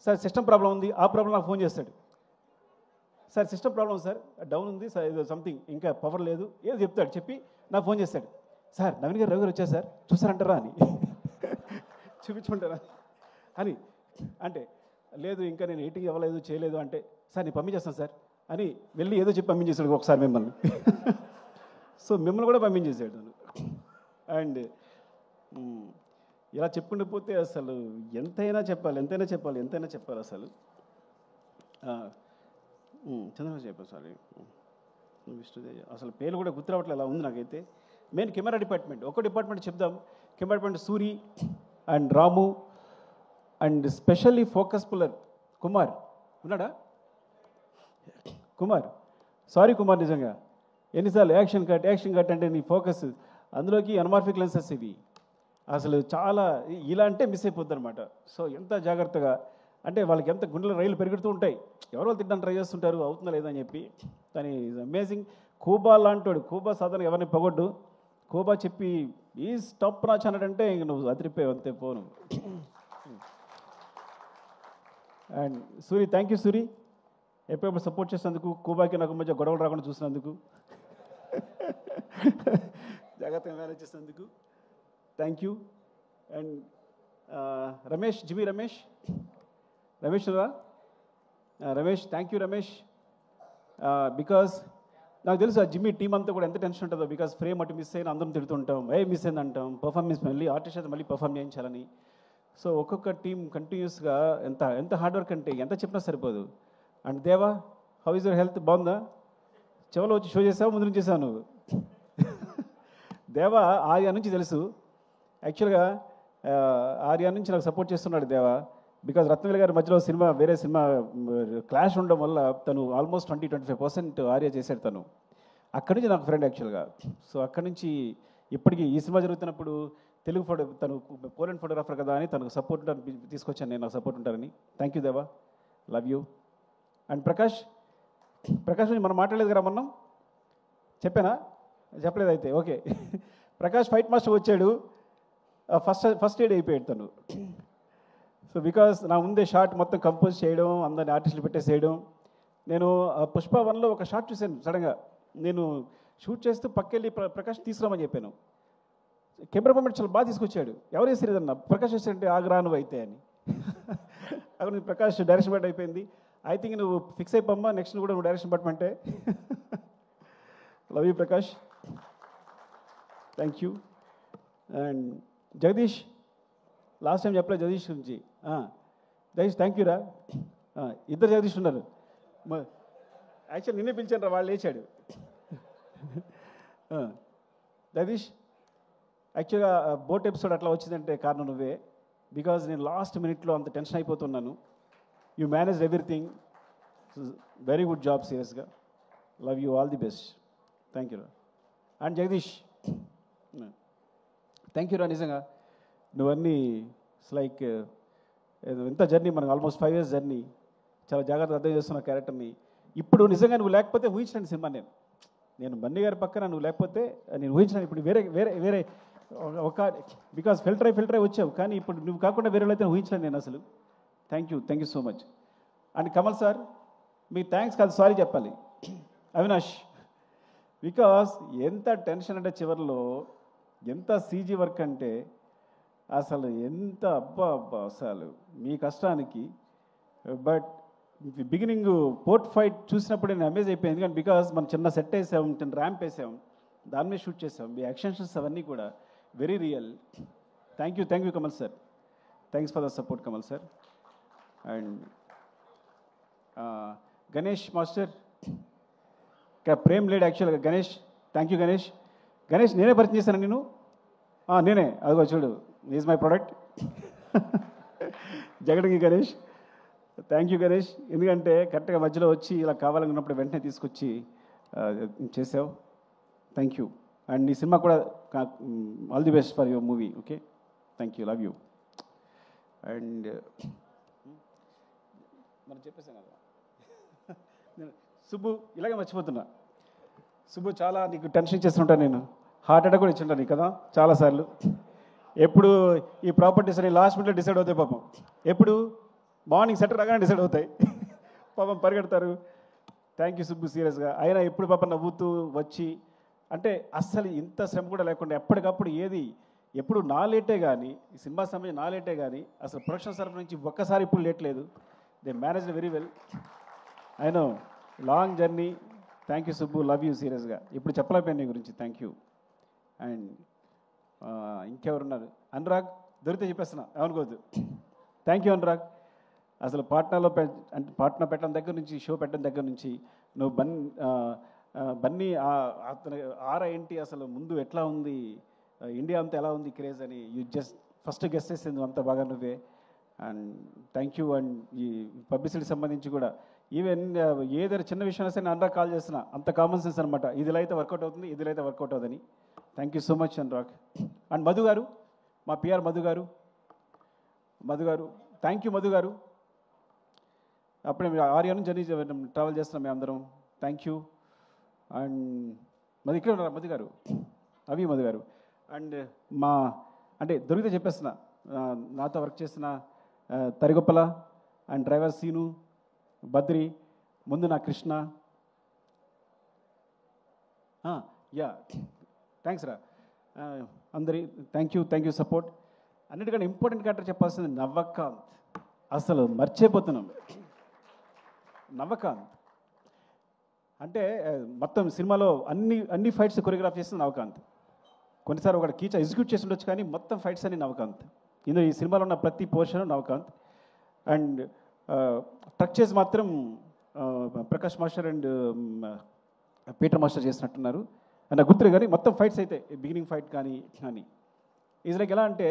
సార్ సిస్టమ్ ప్రాబ్లం ఉంది, ఆ ప్రాబ్లం నాకు ఫోన్ చేస్తాడు. Sir system problem sir, down ఉంది సార్, ఏదో సంథింగ్, ఇంకా పవర్ లేదు ఏదో చెప్తాడు. చెప్పి నాకు ఫోన్ చేస్తాడు, సార్ నవీన్ గారు, రవి గారు వచ్చారు సార్, చూసారంటారా అని. చూపించమంటారా అని అంటే, లేదు ఇంకా నేను ఎయిటింగ్ ఇవ్వలేదు, చేయలేదు అంటే, సార్ నేను పంపించేస్తాను సార్ అని వెళ్ళి ఏదో చెప్పి పంపించేశాడు ఒకసారి మిమ్మల్ని. సో మిమ్మల్ని కూడా పంపించేసాడు. అండ్ ఇలా చెప్పుకుంటూ పోతే అసలు ఎంతైనా చెప్పాలి అసలు. చంద్రబాబు చెప్పారు సారీ, విష్ణుదేవ్ అసలు పేరు కూడా గుర్తురావట్లే, అలా ఉంది నాకైతే. మెయిన్ కెమెరా డిపార్ట్మెంట్, ఒక డిపార్ట్మెంట్ చెప్దాం. Camera department Suri and Ramu and specially focus puller Kumar ఉన్నాడా? కుమార్, సారీ కుమార్, నిజంగా ఎన్నిసార్లు యాక్షన్ కట్ అంటే నీ ఫోకస్, అందులోకి అనమార్ఫిక్ లెన్సెస్ ఇవి అసలు చాలా ఇలా అంటే మిస్ అయిపోద్ది అనమాట. సో ఎంత జాగ్రత్తగా అంటే వాళ్ళకి ఎంత గుండెల రైలు పెరుగుతూ ఉంటాయి, ఎవరో తిట్టడానికి ట్రై చేస్తుంటారు, అవుతుందా లేదా అని చెప్పి. కానీ ఈజ్ అమేజింగ్. కూబా లాంటాడు, కూబా సాధారణ ఎవరిని పొగొడ్డు. కూబా చెప్పి ఈ స్టాప్ నాచ్ అన్నాడంటే ఇంక నువ్వు అదిరిపోయావు అంతే, పోను. And Suri, thank you Suri, ఎప్పుడెప్పుడు సపోర్ట్ చేసినందుకు, కూబాకి నాకు మధ్య గొడవలు రాకుండా చూసినందుకు, జాగ్రత్తగా మేనేజ్ చేసినందుకు thank you. And Ramesh, జిమి Ramesh, Ramesh రా, Ramesh, thank you Ramesh. Because నాకు తెలుసు ఆ జిమ్మి టీం అంతా కూడా ఎంత టెన్షన్ ఉంటుందో. బికాస్ ఫ్రేమ్ అటు మిస్ అయిన అందరం తిడుతుంటాం, మిస్ అయింది అంటాం, పర్ఫార్మెన్స్ మళ్ళీ ఆర్టిస్ట్ అయితే మళ్ళీ పర్ఫామ్ చేయించాలని. సో ఒక్కొక్క టీం కంటిన్యూస్గా ఎంత హార్డ్ వర్క్ అంటే ఎంత చెప్పినా సరిపోదు. అండ్ దేవా, హౌ ఇస్ యువర్ హెల్త్? బాగుందా? చెవలో వచ్చి షో చేసావు, ముందు నుంచి చేసావు నువ్వు. దేవా ఆర్యా నుంచి తెలుసు యాక్చువల్గా, ఆర్యా నుంచి నాకు సపోర్ట్ చేస్తున్నాడు దేవా. బికాజ్ రత్నవేలు గారి మధ్యలో వేరే సినిమా క్లాష్ ఉండడం వల్ల తను ఆల్మోస్ట్ 20-25% ఆర్యా చేశాడు తను. అక్కడి నుంచి నాకు ఫ్రెండ్ యాక్చువల్గా. సో అక్కడి నుంచి ఇప్పటికీ ఈ సినిమా జరుగుతున్నప్పుడు తెలుగు తను పోలెండ్ ఫోటోగ్రాఫర్ కదా అని తనకు సపోర్ట్ తీసుకొచ్చాను నేను, నాకు సపోర్ట్ ఉంటారని. థ్యాంక్ యూ దేవా, లవ్ యూ. అండ్ ప్రకాష్ నుంచి మనం మాట్లాడలేదు కదా మనం, చెప్పానా? చెప్పలేదు అయితే ఓకే. ప్రకాష్ ఫైట్ మాస్టర్ వచ్చాడు, ఫస్ట్ ఎయిడ్ అయిపోయాడు తను. సో బికాస్ నా ముందే షార్ట్ మొత్తం కంపోజ్ చేయడం, అందరిని ఆర్టిస్టులు పెట్టేసేయడం. నేను పుష్ప 1లో ఒక షార్ట్ చూశాను సడన్గా. నేను షూట్ చేస్తూ పక్కెళ్ళి ప్రకాష్ తీసుకురామని చెప్పాను. కెమెరా మూమెంట్ చాలా బాగా తీసుకొచ్చాడు. ఎవరు వేసారు ఇదన్నా? ప్రకాష్ వేసారంటే ఆగ్రాను అయితే అని. అక్కడ ప్రకాష్ డైరెక్షన్ బట్ అయిపోయింది. ఐ థింక్ నువ్వు ఫిక్స్ అయిపోమ్మా, నెక్స్ట్ కూడా నువ్వు డైరెక్షన్ పట్టమంటే. Love you Prakash, thank you. And Jagadish, last time చెప్పలేదు జగదీష్ గురించి. జగదీష్ థ్యాంక్ యూ రా. ఇద్దరు జగదీష్ ఉన్నారు. యాక్చువల్ నిన్నే పిలిచాను రా, వాళ్ళు లేచాడు. జగదీష్, యాక్చువల్గా బోట్ ఎపిసోడ్ అట్లా వచ్చిందంటే కారణం నువ్వే. బికాజ్ నేను లాస్ట్ మినిట్లో అంత టెన్షన్ అయిపోతున్నాను. You manage everything, very good job, సీరియస్గా love you, all the best. Thank you రా. అండ్ జగదీష్ థ్యాంక్ యూ రా. నిజంగా నువ్వన్నీ ఇట్స్ లైక్ ఎంత జర్నీ మనకు, ఆల్మోస్ట్ 5 years జర్నీ. చాలా జాగ్రత్తగా అర్థం చేస్తున్న క్యారెక్టర్ని. ఇప్పుడు నిజంగా నువ్వు లేకపోతే ఊహించండి సినిమా. నేను బన్నీ గారి పక్కన నువ్వు లేకపోతే నేను ఊహించినాను. ఇప్పుడు వేరే ఒక బికాస్ ఫిల్టర్ అయి వచ్చావు, కానీ ఇప్పుడు నువ్వు కాకుండా వేరే అయితే ఊహించలేను నేను అసలు. Thank you so much. And Kamal sir, me thanks కాదు సారీ చెప్పాలి. అవినాష్, బికాస్ ఎంత టెన్షన్ అంటే చివరిలో ఎంత సీజీ వర్క్ అంటే అసలు ఎంత అబ్బా అసలు మీ కష్టానికి. బట్ బిగినింగ్ పోర్ట్ ఫైట్ చూసినప్పుడు నేను అమేజ్ అయిపోయింది. ఎందుకంటే బికాస్ మనం చిన్న సెట్ వేసాం, చిన్న ర్యాంప్ వేసాం, దాని మీద షూట్ చేసాం. మీ యాక్షన్స్ అవన్నీ కూడా very real. Thank you Kamal sir, thanks for the support Kamal sir. And Ganesh master, Prem లేడ్ యాక్చువల్గా గణేష్. Thank you Ganesh. నేనే పరిచయం చేశాను నేను. నేనే, అదిగో చూడు, is my product. Jagadangi Ganesh, thank you Ganesh. ఎందుకంటే కరెక్ట్గా మధ్యలో వచ్చి ఇలా కావాలనుకున్నప్పుడు వెంటనే తీసుకొచ్చి చేసావు. Thank you. అండ్ నీ సినిమా కూడా all the best for your movie. Okay, thank you, love you. And మనం చెప్పేసాం కదా సుబ్బు, ఇలాగే మర్చిపోతున్నా. సుబ్బు, చాలా నీకు టెన్షన్ ఇచ్చేస్తుంటాను నేను. హార్ట్ అటాక్ కూడా ఇచ్చింటాను నీకు కదా చాలాసార్లు. ఎప్పుడు ఈ ప్రాపర్టీస్ అని లాస్ట్ మినిట్లో డిసైడ్ అవుతాయి పాపం. ఎప్పుడు మార్నింగ్ సెటర్ రాగానే డిసైడ్ అవుతాయి పాపం, పరిగెడతారు. థ్యాంక్ యూ సుబ్బు, సీరియస్గా. అయినా ఎప్పుడు పాపం నవ్వుతూ వచ్చి, అంటే అస్సలు ఇంత శ్రమ కూడా లేకుండా ఎప్పటికప్పుడు ఎప్పుడు నా లేటే కానీ, ఈ సినిమా సమయం నా లేటే కానీ, అసలు ప్రొడక్షన్ తరఫు నుంచి ఒక్కసారి ఇప్పుడు లేట్ లేదు. They manage very well. I know long journey. Thank you Subbu, love you సీరియస్గా. ఇప్పుడు చెప్పలేకపోయాను నీ గురించి. Thank you. అండ్ ఇంకెవరున్నారు? అనురాగ్, దొరికితే చెప్పేస్తున్నా, ఏమనుకోవద్దు. Thank you Anurag. అసలు పాట్నాలో అంటే పాట్నా పెట్టడం దగ్గర నుంచి, షో పెట్టడం దగ్గర నుంచి నువ్వు బన్నీ అతను ఏంటి అసలు ముందు ఎట్లా ఉంది, ఇండియా అంతా ఎలా ఉంది క్రేజ్ అని యూ జస్ట్ ఫస్ట్ గెస్ట్ చేసింది అంత బాగా నువ్వే. And thank you. అండ్ ఈ పబ్లిసిటీ సంబంధించి కూడా ఈవెన్ ఏదైనా చిన్న విషయం సరే అనురాగ్ కాల్ చేస్తున్నా, అంత కామన్ సెన్స్ అనమాట. ఇదిలో అయితే వర్కౌట్ అవుతుంది, ఇదిలో అయితే వర్కౌట్ అవుతుంది. Thank you so much Anurag. And Madhu గారు, మా పిఆర్ మధు గారు, థ్యాంక్ యూ మధు గారు. అప్పుడే మీరు 6 years జర్నీ ట్రావెల్ చేస్తున్నాం మేము అందరం. Thank you. అండ్ మధు ఇక్కడ ఉన్నారు, మధు గారు, మధు గారు. అండ్ అంటే దొరికితే చెప్పేస్తున్నా, నాతో వర్క్ చేసిన తరిగొప్పల, అండ్ డ్రైవర్ సీను, బద్రి, ముందు నా కృష్ణ. యా థ్యాంక్స్ రా అందరి, థ్యాంక్ యూ సపోర్ట్. అన్నిటికంటే ఇంపార్టెంట్ క్యారెక్టర్ చెప్పాల్సింది నవకాంత్. అసలు మర్చిపోతున్నాం. నవకాంత్ అంటే మొత్తం సినిమాలో అన్ని ఫైట్స్ కొరియోగ్రాఫ్ చేస్తుంది నవకాంత్. కొన్నిసార్లు ఒక కీచా ఎగ్జిక్యూట్ చేసి ఉండొచ్చు, కానీ మొత్తం ఫైట్స్ అన్ని నవకాంత్. ఇందులో ఈ సినిమాలో ఉన్న ప్రతి పోర్షన్ నవకాంత్. అండ్ ట్రక్ చేసి మాత్రం Prakash master and Peter master చేసినట్టున్నారు. అండ్ నాకు గుర్తులేదు, కానీ మొత్తం ఫైట్స్ అయితే బిగినింగ్ ఫైట్ కానీ ఈజ్ లైక్ ఎలా అంటే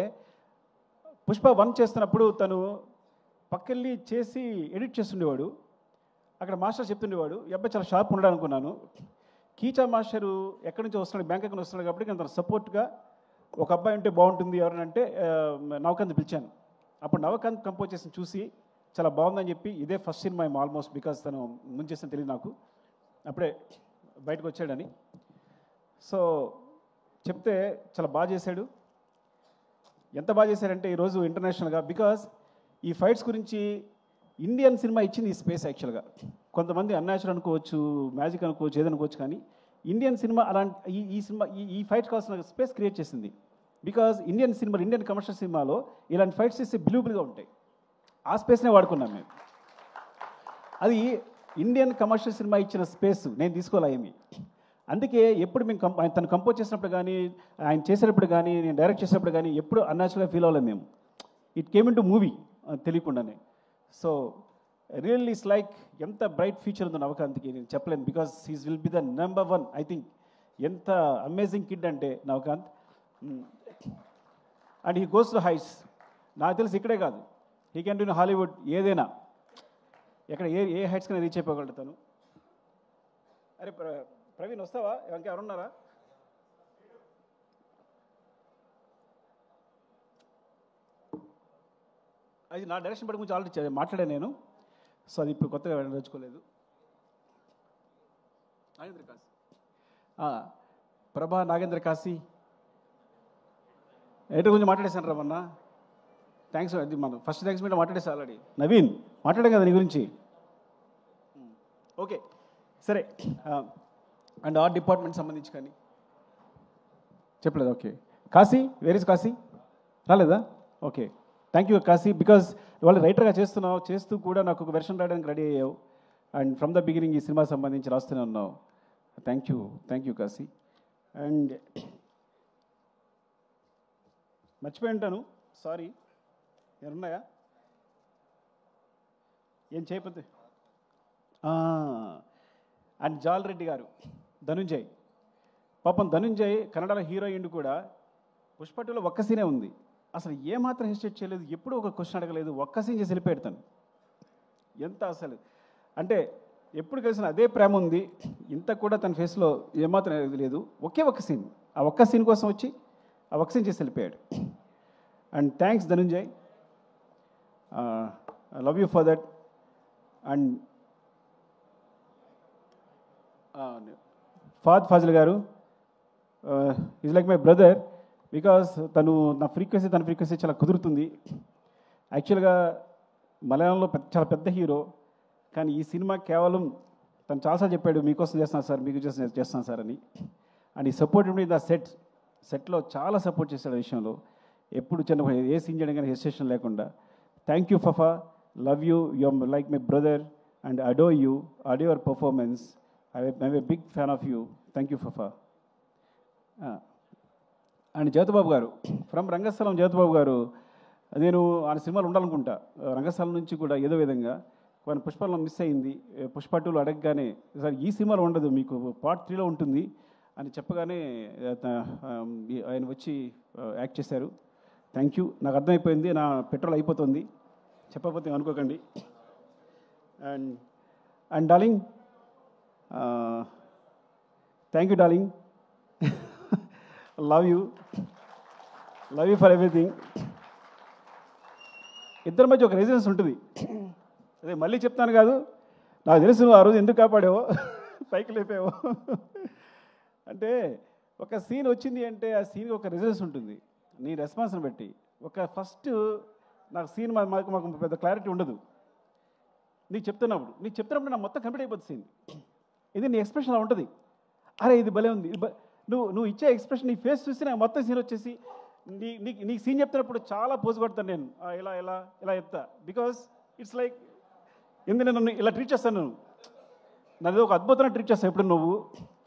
పుష్ప 1 చేస్తున్నప్పుడు తను పక్కెళ్ళి చేసి ఎడిట్ చేస్తుండేవాడు. అక్కడ మాస్టర్ చెప్తుండేవాడు, ఈ అబ్బాయి చాలా షార్ప్ ఉన్నాడు అనుకున్నాను. కీచా మాస్టరు ఎక్కడి నుంచి వస్తున్నాడు, బ్యాంకాక్ నుంచి వస్తున్నాడు కాబట్టి తన సపోర్ట్గా ఒక అబ్బాయి ఉంటే బాగుంటుంది ఎవరైనా అంటే నవకాంత్ పిలిచాను. అప్పుడు నవకాంత్ కంపోజ్ చేసి చూసి చాలా బాగుందని చెప్పి, ఇదే ఫస్ట్ సినిమా ఆల్మోస్ట్, బికాస్ తను ముందు చేసిన తెలియదు నాకు, అప్పుడే బయటకు వచ్చాడని. సో చెప్తే చాలా బాగా చేశాడు. ఎంత బాగా చేశాడంటే ఈరోజు ఇంటర్నేషనల్గా, బికాస్ ఈ ఫైట్స్ గురించి ఇండియన్ సినిమా ఇచ్చింది ఈ స్పేస్. యాక్చువల్గా కొంతమంది అన్యాచురల్ అనుకోవచ్చు, మ్యాజిక్ అనుకోవచ్చు, ఏదనుకోవచ్చు, కానీ ఇండియన్ సినిమా అలాంటి ఈ సినిమా ఈ ఫైట్ కావాల్సిన స్పేస్ క్రియేట్ చేసింది. బికాజ్ ఇండియన్ కమర్షియల్ సినిమాలో ఇలాంటి ఫైట్స్ చేస్తే బిలీవబుల్గా ఉంటాయి. ఆ స్పేస్నే వాడుకున్నాం మేము. అది ఇండియన్ కమర్షియల్ సినిమా ఇచ్చిన స్పేస్ నేను తీసుకోలే ఏమి. అందుకే ఎప్పుడు మేము తను కంపోజ్ చేసినప్పుడు కానీ, ఆయన చేసేటప్పుడు కానీ, నేను డైరెక్ట్ చేసినప్పుడు కానీ ఎప్పుడు అన్యాచురల్గా ఫీల్ అవ్వలేము మేము. It came in to movie తెలియకుండానే. సో రియల్లీ ఇట్స్ లైక్ ఎంత బ్రైట్ ఫ్యూచర్ ఉందో నవకాంత్కి నేను చెప్పలేను, because he's will be the number 1 I think. ఎంత అమేజింగ్ కిడ్ అంటే Navakanth. And he goes to heights. నాకు తెలిసి ఇక్కడే కాదు, he can do in Hollywood, ఏదైనా ఎక్కడ ఏ హైట్స్ కన్నా రీచ్ అయిపోగలడు తను. అరే ప్రవీణ్ వస్తావా, ఎవరున్నారా? అది నా డైరెక్షన్ పడి గురించి ఆల్రెడీ మాట్లాడాను నేను. సో అది ఇప్పుడు కొత్తగా నేర్చుకోలేదు. నాగేంద్ర కాశీ, ప్రభా నాగేంద్ర కాశీ ఎయిటర్ గురించి మాట్లాడేశాను రా మొన్న. థ్యాంక్స్, అది మనం ఫస్ట్ థ్యాంక్స్ మీద మాట్లాడేసి ఆల్రెడీ. నవీన్ మాట్లాడాం కదా నీ గురించి. ఓకే సరే. అండ్ ఆర్ట్ డిపార్ట్మెంట్ సంబంధించి కానీ చెప్పలేదు. Okay Kashi, where is Kashi? రాలేదా? Okay thank you Kashi, because వాళ్ళు రైటర్గా చేస్తున్నావు, చేస్తూ కూడా నాకు ఒక వెర్షన్ రాయడానికి రెడీ అయ్యావు. అండ్ ఫ్రమ్ ద బిగినింగ్ ఈ సినిమా సంబంధించి రాస్తూనే ఉన్నావు. Thank you Kashi. అండ్ మర్చిపోయి ఉంటాను, సారీ. ఏమన్నాయా ఏం చేయకపోతే? అండ్ జాల్ రెడ్డి గారు, ధనుంజయ్. పాపం ధనుంజయ్ కన్నడలో హీరోయిన్ కూడా. పుష్ప 2లో ఒక్క సీనే ఉంది, అసలు ఏమాత్రం హెసిటేట్ చేయలేదు, ఎప్పుడూ ఒక క్వశ్చన్ అడగలేదు, ఒక్క సీన్ చేసి వెళ్ళిపోయాడు. ఎంత అసలు అంటే ఎప్పుడు కలిసిన అదే ప్రేమ ఉంది, ఇంత కూడా తన ఫేస్లో ఏమాత్రం లేదు. ఒక్క సీన్, ఆ ఒక్క సీన్ కోసం వచ్చి ఆ ఒక్క సీన్ చేసి వెళ్ళిపోయాడు. And thanks Dhananjay, I love you for that. And Fazil garu is like my brother, because తన ఫ్రీక్వెన్సీ చాలా కుదురుతుంది. యాక్చువల్గా మలయాళంలో చాలా పెద్ద హీరో, కానీ ఈ సినిమా కేవలం తను చాలాసార్లు చెప్పాడు, మీకోసం చేస్తున్నాను సార్, మీకు చేస్తున్నాను సార్ అని. అండ్ ఈ సపోర్ట్ ద సెట్లో చాలా సపోర్ట్ చేశాడు ఆ విషయంలో. ఎప్పుడు చిన్న ఏ సీన్ చేయడం కానీ హెసిటేషన్ లేకుండా. Thank you Fafa, love you, you're like my brother and adore your performance. I'm a big fan of you. Thank you Fafa. And Jyothibabu garu, from రంగస్థలం. జ్యోతిబాబు గారు, నేను ఆయన సినిమాలు ఉండాలనుకుంటా. రంగస్థలం నుంచి కూడా ఏదో విధంగా కొన్ని పుష్పలో మిస్ అయింది. పుష్ప 2లో అడగగానే సార్ ఈ సినిమాలో ఉండదు, మీకు పార్ట్ 3లో ఉంటుంది అని చెప్పగానే ఆయన వచ్చి యాక్ట్ చేశారు. Thank you. నాకు అర్థమైపోయింది, నా పెట్రోల్ అయిపోతుంది, చెప్పకపోతే అనుకోకండి. And darling, thank you darling, love you for everything. ఇద్దరి మధ్య ఒక రెసిడెన్స్ ఉంటుంది. అదే మళ్ళీ చెప్తాను కాదు, నాకు తెలుసు నువ్వు ఆ రోజు ఎందుకు కాపాడావో, పైకి లేపావో. అంటే ఒక సీన్ వచ్చింది అంటే ఆ సీన్కి ఒక రెసిడెన్స్ ఉంటుంది నీ రెస్పాన్స్ని బట్టి. ఒక ఫస్ట్ నాకు సీన్ మాకు పెద్ద క్లారిటీ ఉండదు, నీకు చెప్తున్నప్పుడు నా మొత్తం కంప్లీట్ అయిపోతుంది సీన్. ఇది నీ ఎక్స్ప్రెషన్ అలా ఉంటుంది. అరే ఇది భలే ఉంది, నువ్వు ఇచ్చే ఎక్స్ప్రెషన్, నీ ఫేస్ చూసి నాకు మొత్తం సీన్ వచ్చేసి నీ సీన్ చెప్తున్నప్పుడు చాలా పోజు కొడతాను నేను, ఇలా ఇలా ఇలా చెప్తా. బికాస్ ఇట్స్ లైక్ ఎందుకు నన్ను ఇలా ట్రీట్ చేస్తాను, నన్ను ఒక అద్భుతంగా ట్రీట్ చేస్తాను. ఎప్పుడు నువ్వు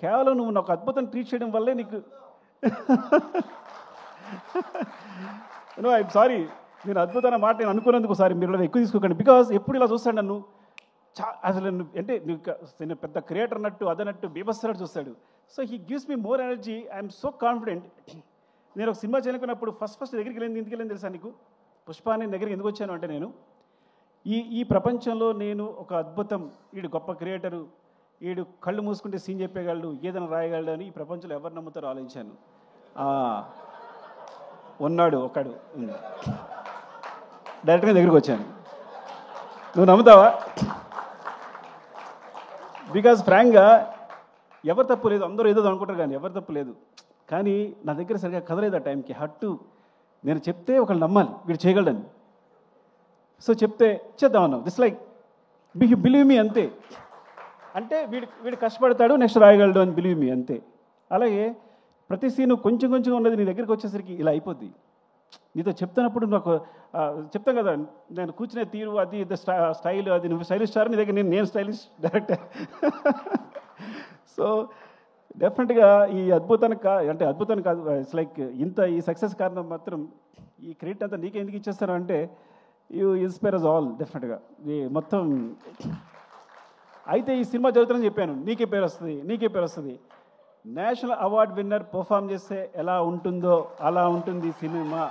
కేవలం నువ్వు నాకు అద్భుతం ట్రీట్ చేయడం వల్లే నీకు ఐఎమ్ సారీ, నేను అద్భుతమైన మాట నేను అనుకున్నందుకు సారీ, మీరు ఎక్కువ తీసుకోకండి. బికాస్ ఎప్పుడు ఇలా చూస్తాడు నన్ను, అసలు అంటే నేను పెద్ద క్రియేటర్ అన్నట్టు అదన్నట్టు బీభత్సనట్టు చూస్తాడు. So he gives me more energy. I'm so confident. నేను ఒక సినిమా చేయాలనుకున్నప్పుడు ఫస్ట్ దగ్గరికి ఎందుకు వెళ్ళింది తెలుసా నీకు? పుష్ప అని దగ్గరికి ఎందుకు వచ్చాను అంటే, నేను ఈ ప్రపంచంలో నేను ఒక అద్భుతం, వీడు గొప్ప క్రియేటరు, వీడు కళ్ళు మూసుకుంటే సీన్ చెప్పేయగలడు, ఏదైనా రాయగలడు అని ఈ ప్రపంచంలో ఎవరు నమ్ముతారో ఆలోచించాను. ఉన్నాడు ఒకడు, డైరెక్ట్గా దగ్గరికి వచ్చాను. నువ్వు నమ్ముతావా? బికాజ్ ఫ్రాంక్గా ఎవరు తప్పు లేదు, అందరూ ఏదో అనుకుంటారు కానీ ఎవరు తప్పు లేదు. కానీ నా దగ్గర సరిగా కదలేదు ఆ టైంకి. హట్టు నేను చెప్తే ఒకళ్ళు నమ్మాలి వీడు చేయగలడని. సో చెప్తే చేద్దామన్నావు. దిస్ లైక్ బిలీవ్ మీ అంతే. అంటే వీడు కష్టపడతాడు, నెక్స్ట్ రాయగలడు అని బిలీవ్ మీ అంతే. అలాగే ప్రతి సీను కొంచెం ఉన్నది నీ దగ్గరికి వచ్చేసరికి ఇలా అయిపోద్ది. నీతో చెప్తున్నప్పుడు నాకు చెప్తాను కదా, నేను కూర్చునే తీరు అది స్టైల్, అది నువ్వు స్టైలిష్ స్టార్, నీ దగ్గర నేను స్టైలిష్ డైరెక్టర్. సో డెఫినెట్గా ఈ అద్భుతానికి అంటే అద్భుతానికి కాదు, ఇట్స్ లైక్ ఈ సక్సెస్ కారణం మాత్రం ఈ క్రెడిట్ అంతా నీకే ఎందుకు ఇచ్చేస్తాను అంటే, యూ ఇన్స్పైర్ అస్ ఆల్ డెఫినెట్గా. ఈ మొత్తం అయితే ఈ సినిమా చదువుతానని చెప్పాను, నీకే పేరు వస్తుంది. నేషనల్ అవార్డ్ విన్నర్ పర్ఫామ్ చేస్తే ఎలా ఉంటుందో అలా ఉంటుంది సినిమా.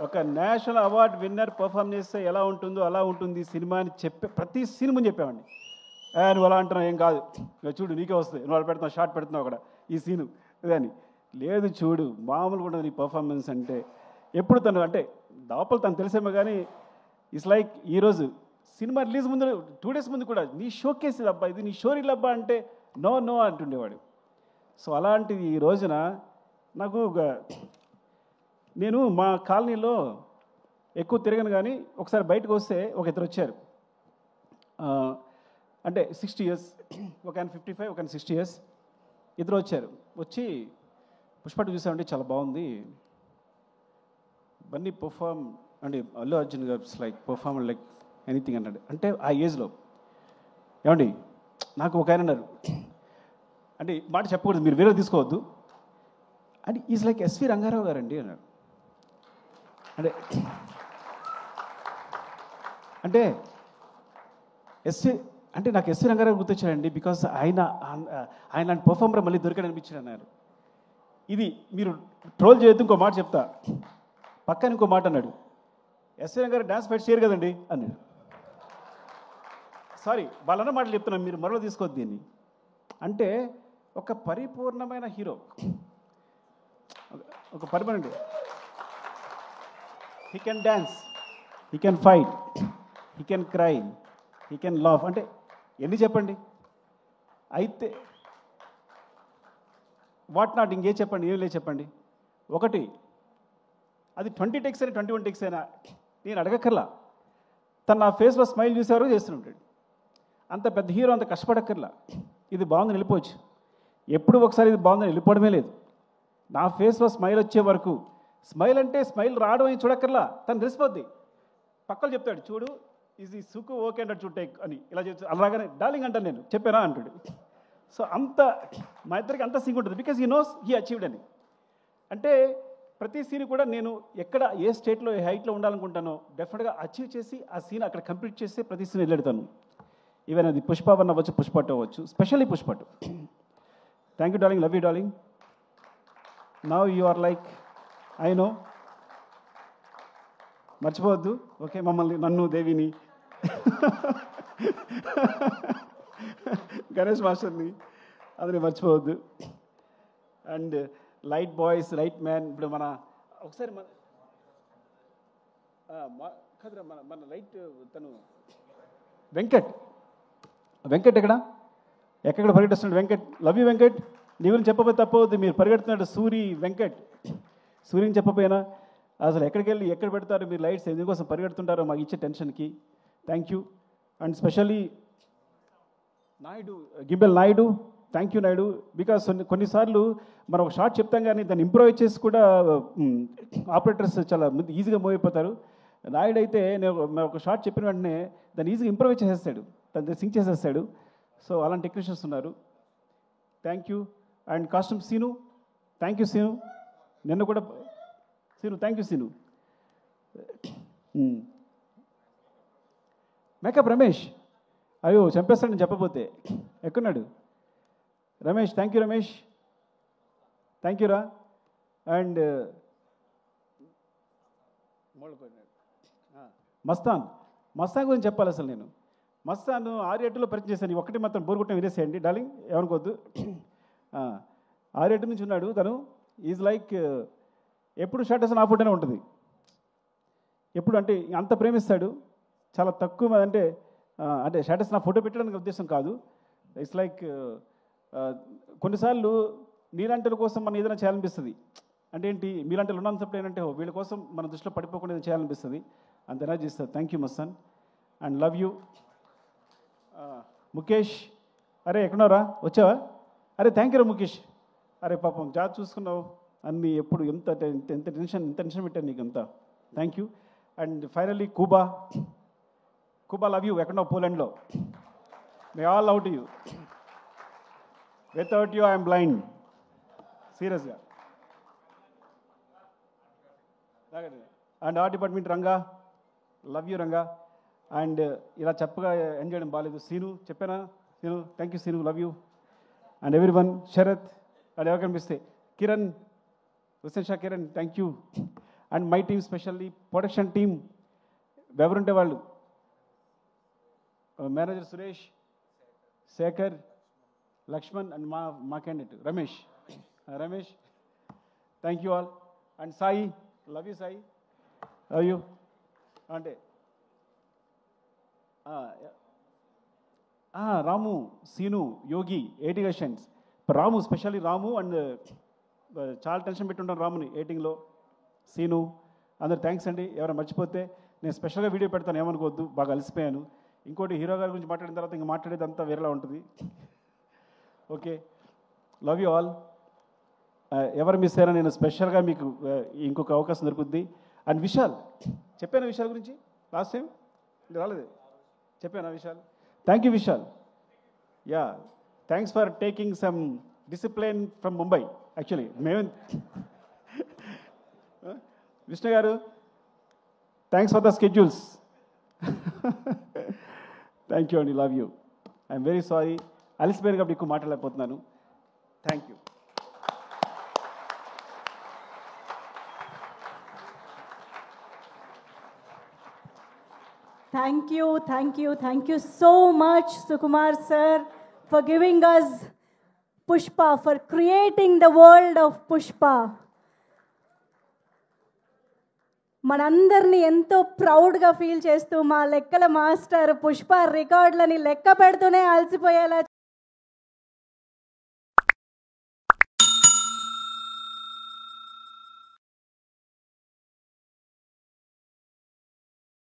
ఒక నేషనల్ అవార్డ్ విన్నర్ పర్ఫామ్ చేస్తే ఎలా ఉంటుందో అలా ఉంటుంది సినిమా అని ప్రతి సినిమా చెప్పామండి. నువ్వు అలా అంటున్నావు, ఏం కాదు, చూడు నీకే వస్తుంది, నువ్వు అలా పెడుతున్నావు, షార్ట్ పెడుతున్నావు అక్కడ ఈ సీను ఇదని. లేదు చూడు, మామూలుగా ఉండదు నీ పర్ఫార్మెన్స్ అంటే. ఎప్పుడు తను అంటే దాపలు తను తెలిసేమో కానీ ఇట్స్ లైక్ ఈరోజు సినిమా రిలీజ్ ముందు 2 days ముందు కూడా నీ షోకేస్ అబ్బా, ఇది నీ షోరీలు అబ్బా అంటే నో అంటుండేవాడు. సో అలాంటిది ఈ రోజున నాకు నేను మా కాలనీలో ఎక్కువ తిరగను కానీ ఒకసారి బయటకు వస్తే ఒక ఇద్దరు వచ్చారు. అంటే 60 years, ఒక ఆయన 55, ఒక ఆయన 60 years, ఇద్దరు వచ్చారు. వచ్చి పుష్ప చూసామంటే చాలా బాగుంది, బన్నీ పర్ఫామ్ అంటే అల్లు అర్జున్ గారు లైక్ పర్ఫామ్ లైక్ ఎనీథింగ్ అన్నాడు. అంటే ఆ ఏజ్లో ఏమండి నాకు ఒక ఆయన అన్నారు, అంటే మాట చెప్పకూడదు, మీరు వేరే తీసుకోవద్దు, అంటే ఈజ్ లైక్ ఎస్వి రంగారావు గారండి అన్నాడు. అంటే అంటే నాకు ఎస్వి రంగారావు గుర్తొచ్చాడండి. బికాస్ ఆయన పర్ఫార్మర్ మళ్ళీ దొరికాడు అనిపించాడు అన్నారు. ఇది మీరు ట్రోల్ చేయొద్దు, ఇంకో మాట చెప్తా. పక్కన ఇంకో మాట అన్నాడు, ఎస్వి రంగారావు డ్యాన్స్ ఫైట్ చేయరు కదండి అన్నాడు. సారీ, వాళ్ళన్న మాటలు చెప్తున్నాను, మీరు మరో తీసుకోవద్దు దీన్ని. అంటే ఒక పరిపూర్ణమైన హీరో, ఒక పరిపూర్ణ, he can dance, he can fight, he can cry, he can laugh. అంటే ఎన్ని చెప్పండి. అయితే వాట్ నాట్ ఇంకే చెప్పండి, ఏం లేదు చెప్పండి. ఒకటి అది 20 takes అయినా 21 takes అయినా నేను అడగక్కర్లా, తను నా ఫేస్లో స్మైల్ చూసేవారు చేస్తుంటాడు. అంత పెద్ద హీరో అంత కష్టపడక్కర్లా, ఇది బాగుందని వెళ్ళిపోవచ్చు. ఎప్పుడు ఒకసారి ఇది బాగుందని వెళ్ళిపోవడమే లేదు. నా ఫేస్లో స్మైల్ వచ్చే వరకు, స్మైల్ అంటే స్మైల్ రావడం అని చూడక్కర్లా, తను తెలిసిపోద్ది. పక్కలు చెప్తాడు, చూడు ఇది సుకు ఓకే అంటాడు, చూడు టేక్ అని ఇలా చెప్తాడు. అలాగానే డార్లింగ్ అంటాను, నేను చెప్పానా అంటాడు. సో అంత మా ఇద్దరికి అంత సింక్ ఉంటుంది, because he knows he achieved అని. అంటే ప్రతి సీన్ కూడా నేను ఎక్కడ ఏ స్టేట్లో ఏ హైట్లో ఉండాలనుకుంటానో డెఫినెట్గా అచీవ్ చేసి ఆ సీన్ అక్కడ కంప్లీట్ చేసి ప్రతి సీన్ వెళ్ళెడతాను. ఈవెన్ అది పుష్ప 1 అవ్వచ్చు, పుష్ప 2 అవ్వచ్చు, specially Pushpa 2. Thank you darling, love you darling. Now you are like I know, మర్చిపోవద్దు ఓకే మమ్మల్ని, నన్ను, దేవిని, గణేష్ మాస్టర్ని, అది మర్చిపోవద్దు. And light boys, light man. ఇప్పుడు మన ఒకసారి మన లైట్ తను వెంకట్ ఎక్కడ పరిగెడుతున్నాడు వెంకట్, లవ్ యూ వెంకట్. నీ గురించి చెప్పబోతే తప్పవద్దు, మీరు పరిగెడుతున్నాడు సూరి వెంకట్. సూర్యని చెప్పపోయినా అసలు ఎక్కడికి వెళ్ళి ఎక్కడ పెడతారు మీరు లైట్స్ ఎందుకోసం పరిగెడుతుంటారో మాకు ఇచ్చే టెన్షన్కి thank you. And specially Naidu, గిబ్బెల్ Naidu, thank you Naidu. Because కొన్నిసార్లు మనం ఒక షార్ట్ చెప్తాం కానీ దాన్ని ఇంప్రూవైజ్ చేసి కూడా ఆపరేటర్స్ చాలా ఈజీగా మూవ్ అయిపోతారు. నాయుడు అయితే నేను ఒక షార్ట్ చెప్పిన వెంటనే దాన్ని ఈజీగా ఇంప్రూవైజ్ చేసేస్తాడు, దాన్ని సింక్ చేసేస్తాడు. సో అలాంటి టెక్నీషియన్స్ ఉన్నారు. Thank you. And costume Seenu, thank you Seenu. నిన్న కూడా Seenu, thank you Seenu. Makeup Ramesh, అయ్యో చంపేస్తాడని చెప్పబోతే ఎక్కడున్నాడు Ramesh? Thank you Ramesh, thank you రా. అండ్ మస్తాన్ గురించి చెప్పాలి. అసలు నేను మస్తాన్ 6-7లో పరిచయం చేశాను. ఒకటి మాత్రం బోర్ కొట్టడం వినేసేయండి డార్లింగ్, ఏమనుకోవద్దు. 6-7 నుంచి ఉన్నాడు తను. ఈజ్ లైక్ ఎప్పుడు షార్ట్ వేసిన ఆ ఫోటోనే ఉంటుంది ఎప్పుడు. అంటే అంత ప్రేమిస్తాడు. చాలా తక్కువ అంటే స్టేటస్ నా ఫోటో పెట్టడానికి ఉద్దేశం కాదు. ఇట్స్ లైక్ కొన్నిసార్లు నీలాంటి కోసం మనం ఏదైనా చేయాలనిపిస్తుంది. అంటే ఏంటి, మీలాంటి ఉన్నంతప్పుడు ఏంటంటే వీళ్ళ కోసం మన దృష్టిలో పడిపోకుండా ఏదైనా చేయాలనిపిస్తుంది. అంత ఎనర్జీ ఇస్తుంది. Thank you Mastan and love you. Mukesh, అరే ఎక్కడున్నారా, వచ్చావా? అరే థ్యాంక్ యూ రా ముఖేష్. అరే పాపం జాబ్ చూసుకున్నావు అన్నీ, ఎప్పుడు ఎంత టెన్షన్ పెట్టాను నీకు అంతా. Thank you. And finally కూబా, love you. ఎక్కడో పోలాండ్లో. మే all love to you. Without you I'm blind, సీరియస్గా. And art department Ranga, love you Ranga. And ఇలా చెప్పగా ఎంజాయ్ చేయడం బాగాలేదు. సీను చెప్పానా? Scene, thank you scene, love you. And every one, Sarath and ఎవరు కనిపిస్తే Kiran, Hussain Shah Kiran, thank you. And my team, specially production team ఎవరుంటే వాళ్ళు, మేనేజర్ సురేష్, శేఖర్, లక్ష్మణ్ అండ్ మా candidate Ramesh. Thank you all. And Sai, love you Sai, love you. అంటే Ramu, Seenu, Yogi, 80 questions. Ramu, specially Ramu. And చాలా tension పెట్టుంటాను రాముని ఎడిటింగ్లో. సీను, అందరు థ్యాంక్స్ అండి. ఎవరైనా మర్చిపోతే నేను స్పెషల్గా వీడియో పెడతాను, ఏమనుకోవద్దు. బాగా అలసిపోయాను. ఇంకోటి హీరో గారి గురించి మాట్లాడిన తర్వాత ఇంకా మాట్లాడేది అంతా వేరేలా ఉంటుంది. Okay, love you all. ఎవరు మిస్ అయినా నేను స్పెషల్గా మీకు ఇంకొక అవకాశం దొరుకుద్ది. అండ్ విశాల్, చెప్పాను విశాల్ గురించి లాస్ట్ టైం రాలేదు, చెప్పాను Vishal. Thank you Vishal. Yeah, thanks for taking some discipline from Mumbai. Actually మేము Vishnu garu, thanks for the schedules. Thank you అండి, love you. I'm very sorry, అలసిపోయాను కాబట్టి ఎక్కువ మాట్లాడలేకపోతున్నాను. Thank you.
Thank you so much, Sukumar sir, for giving us Pushpa, for creating the world of Pushpa. మనందరినీ ఎంతో ప్రౌడ్గా feel చేస్తూ మా లెక్కల మాస్టర్ పుష్ప రికార్డులని లెక్క పెడుతూనే అలసిపోయేలా